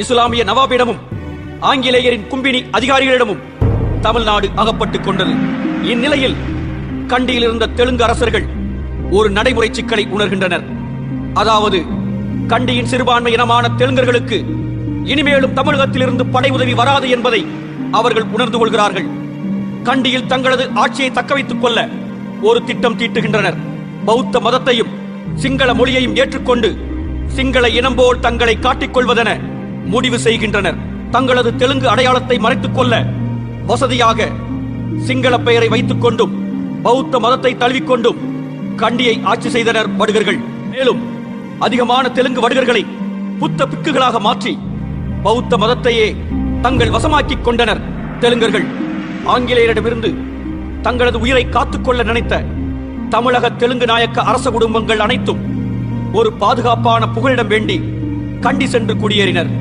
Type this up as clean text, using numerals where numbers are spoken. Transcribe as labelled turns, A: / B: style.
A: இஸ்லாமிய நவாபிடமும் ஆங்கிலேயரின் கும்பினி அதிகாரிகளிடமும் தமிழ்நாடு அகப்பட்டுக் கொண்டது. இந்நிலையில் கண்டியில் இருந்த தெலுங்கு அரசர்கள் ஒரு நடைமுறை சிக்கலை உணர்கின்றனர். அதாவது கண்டியின் சிறுபான்மை இனமான தெலுங்கர்களுக்கு இனிமேலும் தமிழகத்திலிருந்து படை உதவி வராது என்பதை அவர்கள் உணர்ந்து கொள்கிறார்கள். கண்டியில் தங்களது ஆட்சியை தக்க வைத்துக் கொள்ள ஒரு திட்டம் தீட்டுகின்றனர். பௌத்த மதத்தையும் சிங்கள மொழியையும் ஏற்றுக்கொண்டு சிங்கள இனம் போல் தங்களை காட்டிக்கொள்வதென முடிவு செய்கின்றனர். தங்களது தெலுங்கு அடையாளத்தை மறைத்துக் கொள்ள வசதியாக சிங்கள பெயரை வைத்துக் கொண்டும் பௌத்த மதத்தை தழுவிக்கொண்டும் கண்டியை ஆட்சி செய்தனர் வடுகர்கள். மேலும் அதிகமான தெலுங்கு வடுகர்களை புத்த பிக்குகளாக மாற்றி பௌத்த மதத்தையே தங்கள் வசமாக்கிக் கொண்டனர் தெலுங்கர்கள். ஆங்கிலேயரிடமிருந்து தங்களது உயிரை காத்துக்கொள்ள நினைத்த தமிழக தெலுங்கு நாயக்க அரச குடும்பங்கள் அனைத்தும் ஒரு பாதுகாப்பான புகலிடம் வேண்டி கண்டி சென்று குடியேறினர்.